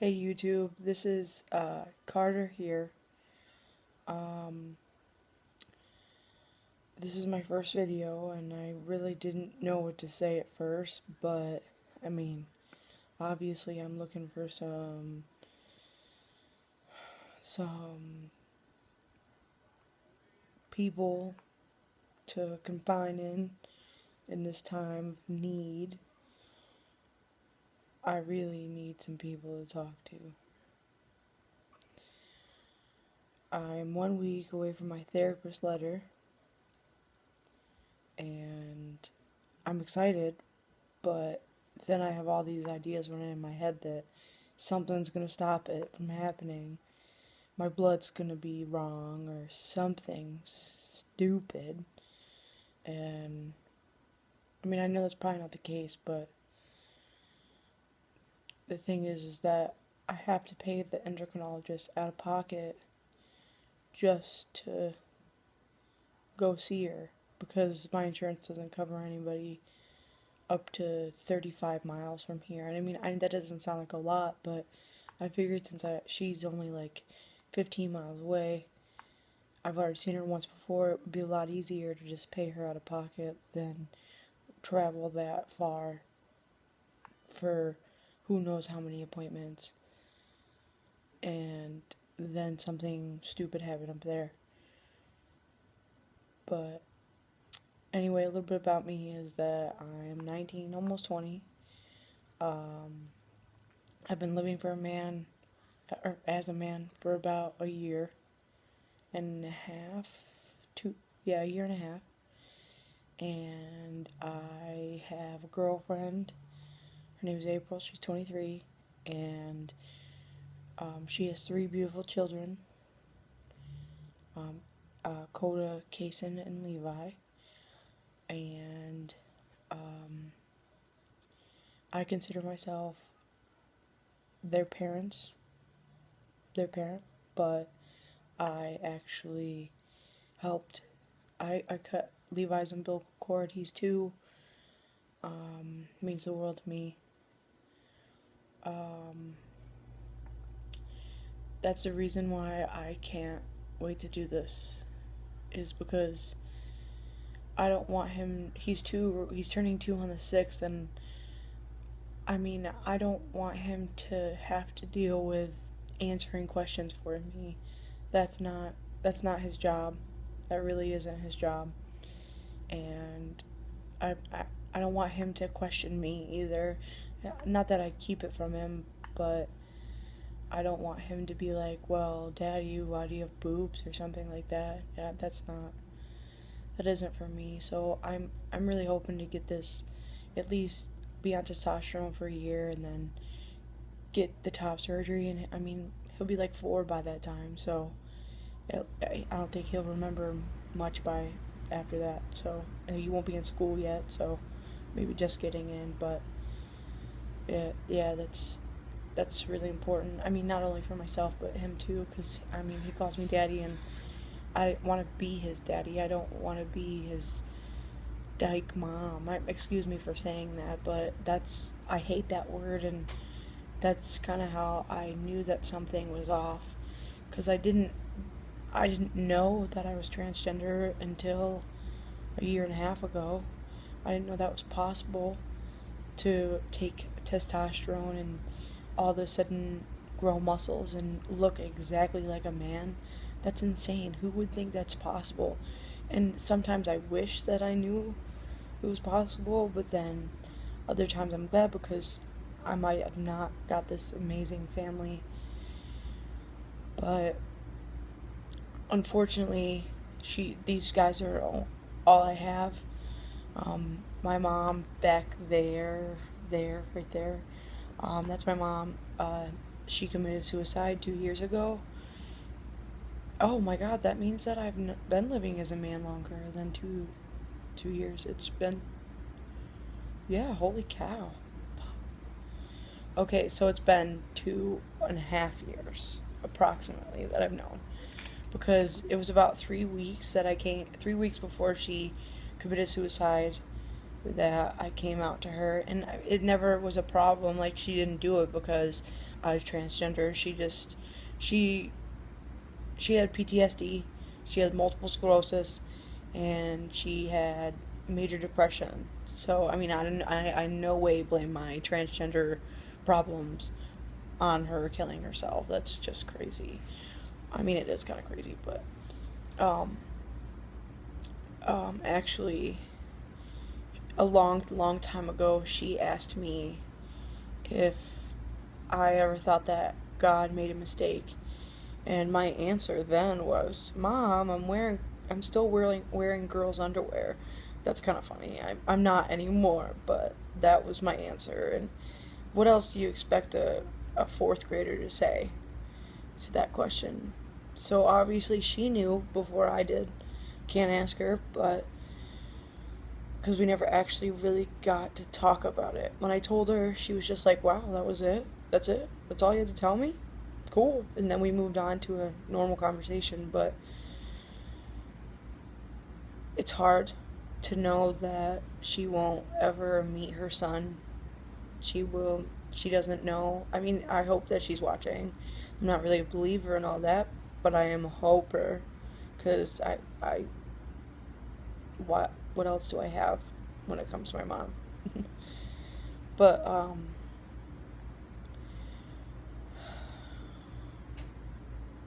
Hey YouTube, this is Carter here. Um, this is my first video and I really didn't know what to say at first, but I mean, obviously I'm looking for some people to confine in this time of need. I really need some people to talk to. I'm 1 week away from my therapist letter and I'm excited, but then I have all these ideas running in my head that something's gonna stop it from happening. My blood's gonna be wrong or something stupid. And I mean, I know that's probably not the case, but the thing is that I have to pay the endocrinologist out of pocket just to go see her because my insurance doesn't cover anybody up to 35 miles from here. And I mean, that doesn't sound like a lot, but I figured since she's only like 15 miles away, I've already seen her once before, it would be a lot easier to just pay her out of pocket than travel that far for who knows how many appointments and then something stupid happen up there. But anyway, a little bit about me is that I'm 19, almost 20. I've been living for a man, or as a man, for about a year and a half, a year and a half. And I have a girlfriend. Her name is April. She's 23, and she has 3 beautiful children. Coda, Kason, and Levi. And I consider myself their parent, but I actually helped. I cut Levi's umbilical cord. He's 2. Means the world to me. That's the reason why I can't wait to do this, is because I don't want him, he's turning 2 on the 6th, and I mean, I don't want him to have to deal with answering questions for me. That's not his job. That really isn't his job. And I, I, I don't want him to question me either. Not that I keep it from him, but I don't want him to be like, well, Daddy, why do you have boobs or something like that. Yeah, that isn't for me. So I'm really hoping to get this, at least be on testosterone for a year and then get the top surgery. And I mean, he'll be like 4 by that time, so I don't think he'll remember much by after that. So he won't be in school yet, so maybe just getting in. But yeah, that's really important. I mean, not only for myself, but him too, because, I mean, he calls me daddy, and I want to be his daddy. I don't want to be his dyke mom. Excuse me for saying that, but I hate that word, and that's kind of how I knew that something was off, because I didn't know that I was transgender until a year and a half ago. I didn't know that was possible, to take testosterone and all of a sudden grow muscles and look exactly like a man. That's insane. Who would think that's possible? And sometimes I wish that I knew it was possible, but then other times I'm glad, because I might have not got this amazing family. But unfortunately, these guys are all I have. My mom back there, right there. That's my mom. She committed suicide 2 years ago. Oh my God, that means that I've been living as a man longer than two years. It's been, yeah, holy cow. Okay, so it's been 2.5 years approximately that I've known, because it was about 3 weeks that 3 weeks before she committed suicide, that I came out to her, and it never was a problem. Like, she didn't do it because transgender. She she had PTSD, she had multiple sclerosis, and she had major depression. So I mean, I in no way blame my transgender problems on her killing herself. That's just crazy. I mean, it is kind of crazy, but um, actually, a long time ago, she asked me if I ever thought that God made a mistake. And my answer then was, "Mom, I'm still wearing girls' underwear." That's kind of funny. I'm not anymore, but that was my answer. And what else do you expect a fourth grader to say to that question? So obviously she knew before I did. Can't ask her, but because we never actually really got to talk about it. When I told her, she was just like, "Wow, that was it? That's it? That's all you had to tell me? Cool." And then we moved on to a normal conversation, but it's hard to know that she won't ever meet her son. She doesn't know. I mean, I hope that she's watching. I'm not really a believer in all that, but I am a hoper because what else do I have when it comes to my mom? But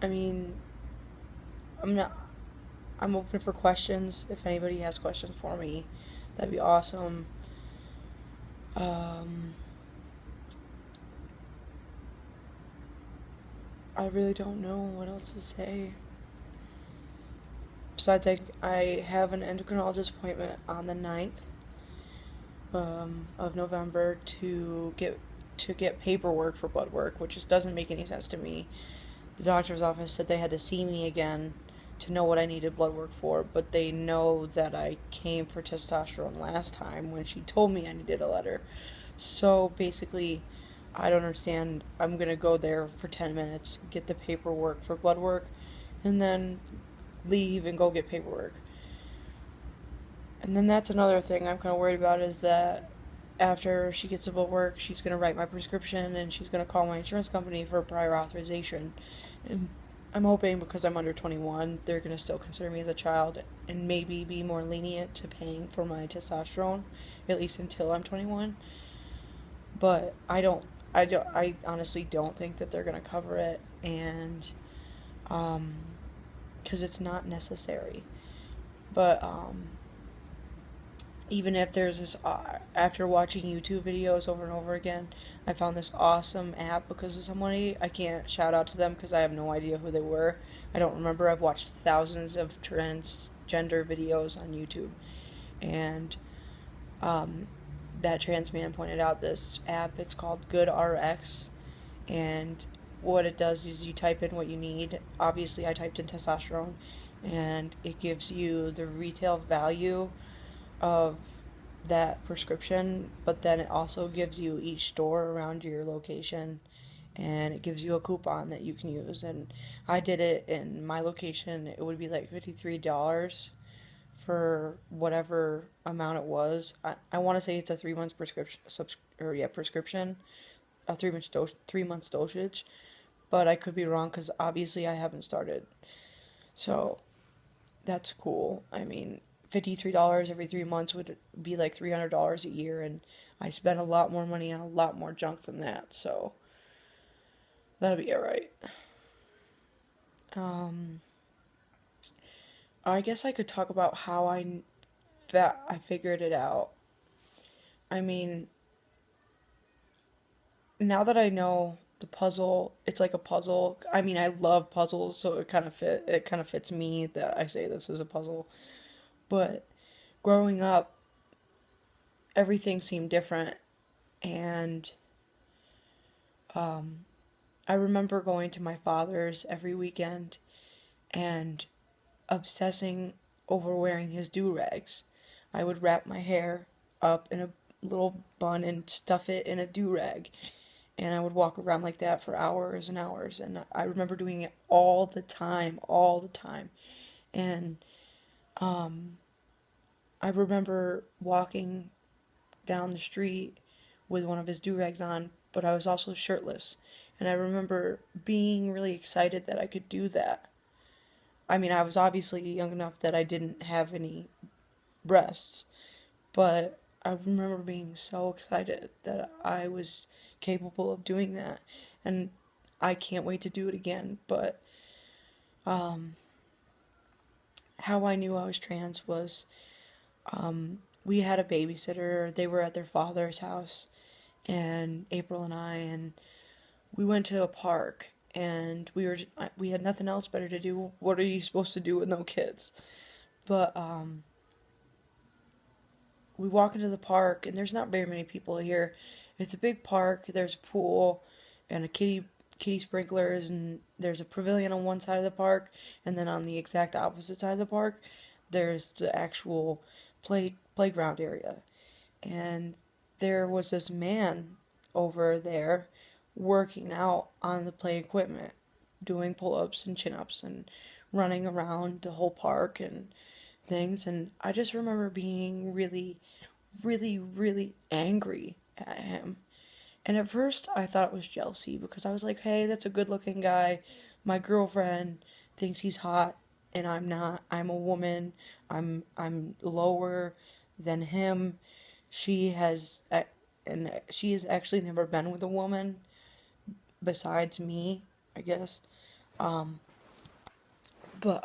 I mean, I'm not I'm open for questions. If anybody has questions for me, that'd be awesome. Um, I really don't know what else to say. Besides, I have an endocrinologist appointment on the 9th of November to get paperwork for blood work, which just doesn't make any sense to me. The doctor's office said they had to see me again to know what I needed blood work for, but they know that I came for testosterone last time when she told me I needed a letter. So basically, I don't understand. I'm gonna go there for 10 minutes, get the paperwork for blood work, and then leave and go get paperwork. And then that's another thing I'm kind of worried about is that after she gets the blood work, she's going to write my prescription and she's going to call my insurance company for prior authorization. And I'm hoping because I'm under 21, they're going to still consider me as a child and maybe be more lenient to paying for my testosterone, at least until I'm 21. But I honestly don't think that they're going to cover it, and because it's not necessary. But even if there's this, after watching YouTube videos over and over again, I found this awesome app because of somebody. I can't shout out to them because I have no idea who they were. I don't remember. I've watched thousands of transgender videos on YouTube, and um, that trans man pointed out this app. It's called GoodRx, and what it does is you type in what you need. Obviously, I typed in testosterone, and it gives you the retail value of that prescription, but then it also gives you each store around your location, and it gives you a coupon that you can use. And I did it in my location. It would be like $53 for whatever amount it was. I want to say it's a 3 months prescription, prescription, a 3 months dosage, but I could be wrong because obviously I haven't started. So that's cool. I mean, $53 every 3 months would be like $300 a year, and I spend a lot more money on a lot more junk than that, so that'll be alright. Um, I guess I could talk about how that I figured it out. I mean, now that I know the puzzle, it's like a puzzle. I mean, I love puzzles, so it kind of fits me that I say this is a puzzle. But growing up, everything seemed different, and um, I remember going to my father's every weekend and obsessing over wearing his do-rags. I would wrap my hair up in a little bun and stuff it in a do-rag. And I would walk around like that for hours and hours. And I remember doing it all the time, all the time. And I remember walking down the street with one of his do-rags on, but I was also shirtless. And I remember being really excited that I could do that. I mean, I was obviously young enough that I didn't have any breasts, but I remember being so excited that I was capable of doing that. And I can't wait to do it again. But um, how I knew I was trans was we had a babysitter. They were at their father's house, and April and I, and we went to a park. And we had nothing else better to do. What are you supposed to do with no kids? But we walk into the park, and there's not very many people here. It's a big park. There's a pool and a kitty sprinklers, and there's a pavilion on one side of the park, and then on the exact opposite side of the park, there's the actual playground area. And there was this man over there working out on the play equipment, doing pull-ups and chin-ups and running around the whole park and things. And I just remember being really, really, really angry at him. And at first I thought it was jealousy because I was like, hey, that's a good looking guy. My girlfriend thinks he's hot and I'm not. I'm a woman. I'm lower than him. She has and she has actually never been with a woman besides me, I guess. Um but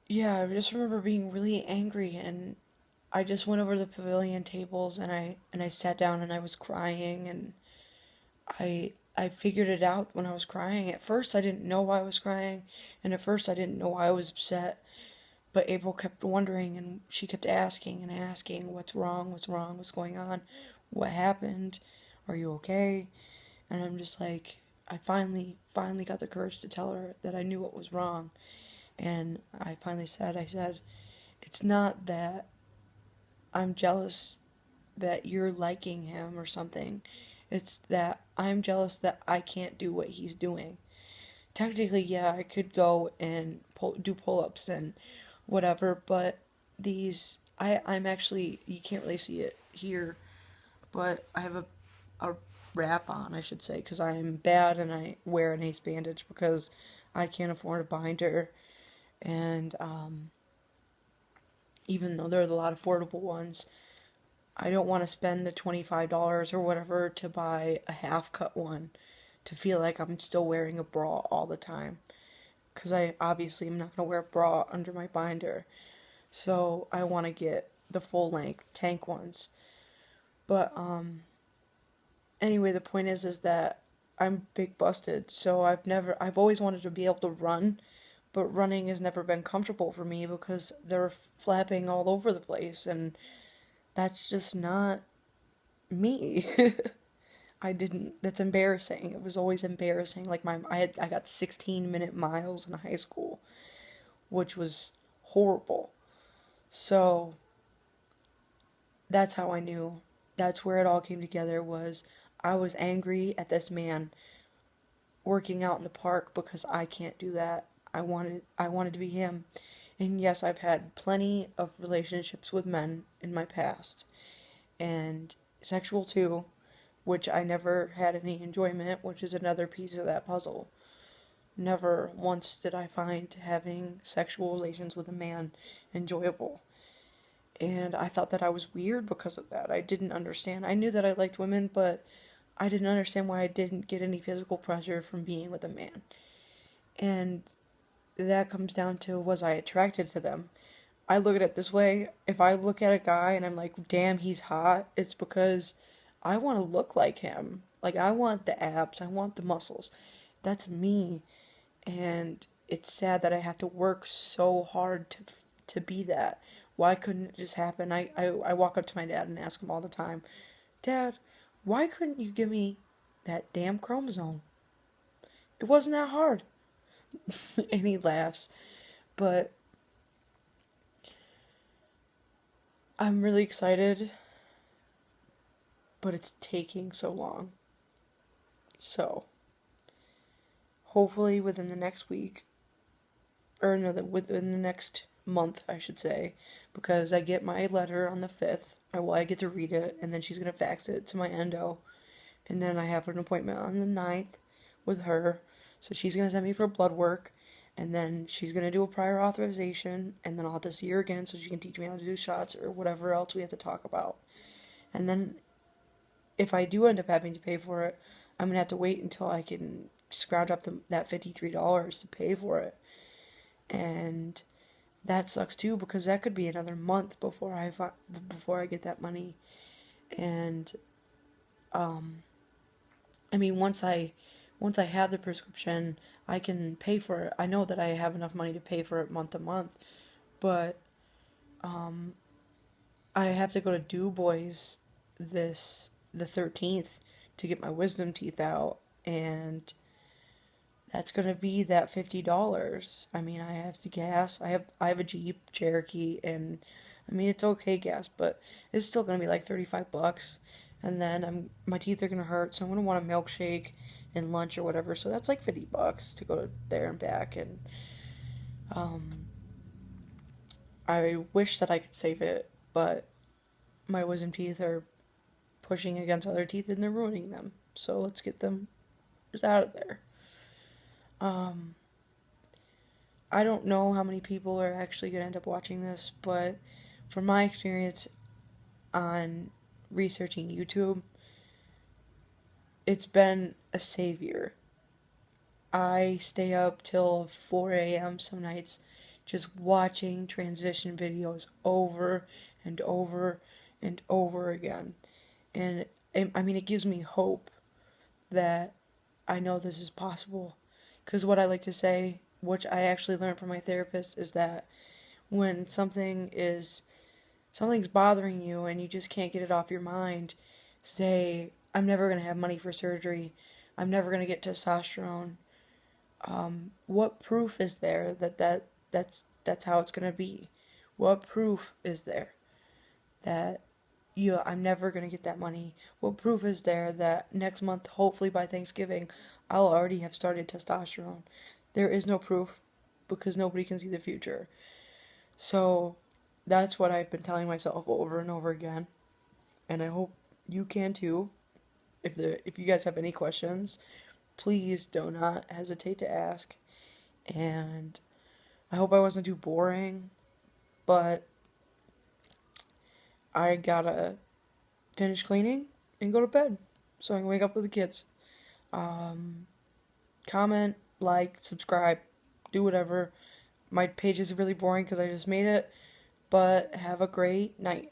yeah, I just remember being really angry, and I just went over to the pavilion tables, and I sat down and I was crying, and I figured it out when I was crying. At first I didn't know why I was crying, and at first I didn't know why I was upset. But April kept wondering, and she kept asking and asking, what's wrong? What's wrong? What's going on? What happened? Are you okay? And I'm just like, I finally got the courage to tell her that I knew what was wrong. And I said, it's not that I'm jealous that you're liking him or something. It's that I'm jealous that I can't do what he's doing. Technically, yeah, I could go and do pull-ups and whatever, but I'm actually, you can't really see it here, but I have a wrap on, I should say, because I'm bad and I wear an ace bandage because I can't afford a binder. And even though there are a lot of affordable ones, I don't want to spend the $25 or whatever to buy a half cut one to feel like I'm still wearing a bra all the time. Because I obviously am not going to wear a bra under my binder. So I want to get the full length tank ones. But anyway, the point is that I'm big busted. So I've always wanted to be able to run, but running has never been comfortable for me because they're flapping all over the place, and that's just not me. That's embarrassing. It was always embarrassing. Like I got 16-minute miles in high school, which was horrible. So that's how I knew. That's where it all came together. Was I was angry at this man working out in the park because I can't do that. I wanted to be him. And yes, I've had plenty of relationships with men in my past, and sexual too, which I never had any enjoyment, which is another piece of that puzzle. Never once did I find having sexual relations with a man enjoyable. And I thought that I was weird because of that. I didn't understand. I knew that I liked women, but I didn't understand why I didn't get any physical pleasure from being with a man. And that comes down to, was I attracted to them? I look at it this way. If I look at a guy and I'm like, damn, he's hot, it's because I want to look like him. Like, I want the abs, I want the muscles. That's me. And it's sad that I have to work so hard to be that. Why couldn't it just happen? I walk up to my dad and ask him all the time, Dad, why couldn't you give me that damn chromosome? It wasn't that hard. And he laughs. But I'm really excited, but it's taking so long. So, hopefully within the next week, or no, within the next month, I should say, because I get my letter on the 5th, I get to read it, and then she's gonna fax it to my endo, and then I have an appointment on the 9th with her, so she's gonna send me for blood work, and then she's gonna do a prior authorization, and then I'll have to see her again so she can teach me how to do shots or whatever else we have to talk about. And then if I do end up having to pay for it, I'm gonna have to wait until I can scrounge up that $53 to pay for it, and that sucks too because that could be another month before I get that money. And I mean, once I have the prescription, I can pay for it. I know that I have enough money to pay for it month to month, but I have to go to Du Bois the 13th to get my wisdom teeth out, and that's gonna be that $50. I mean, I have to gas. I have a Jeep Cherokee, and I mean it's okay gas, but it's still gonna be like $35. And then my teeth are gonna hurt, so I'm gonna want a milkshake and lunch or whatever. So that's like $50 to go there and back, and I wish that I could save it, but my wisdom teeth are pushing against other teeth and they're ruining them. So let's get them out of there. I don't know how many people are actually going to end up watching this, but from my experience on researching YouTube, it's been a savior. I stay up till 4 a.m. some nights just watching transition videos over and over and over again. And I mean, it gives me hope that I know this is possible. Because what I like to say, which I actually learned from my therapist, is that when something's bothering you and you just can't get it off your mind, say, I'm never going to have money for surgery. I'm never going to get testosterone. What proof is there that's how it's going to be? What proof is there that I'm never going to get that money? What proof is there that next month, hopefully by Thanksgiving, I'll already have started testosterone? There is no proof because nobody can see the future. So that's what I've been telling myself over and over again. And I hope you can too. If you guys have any questions, please do not hesitate to ask. And I hope I wasn't too boring, but I gotta finish cleaning and go to bed so I can wake up with the kids. Comment, like, subscribe, do whatever. My page is really boring because I just made it, but have a great night.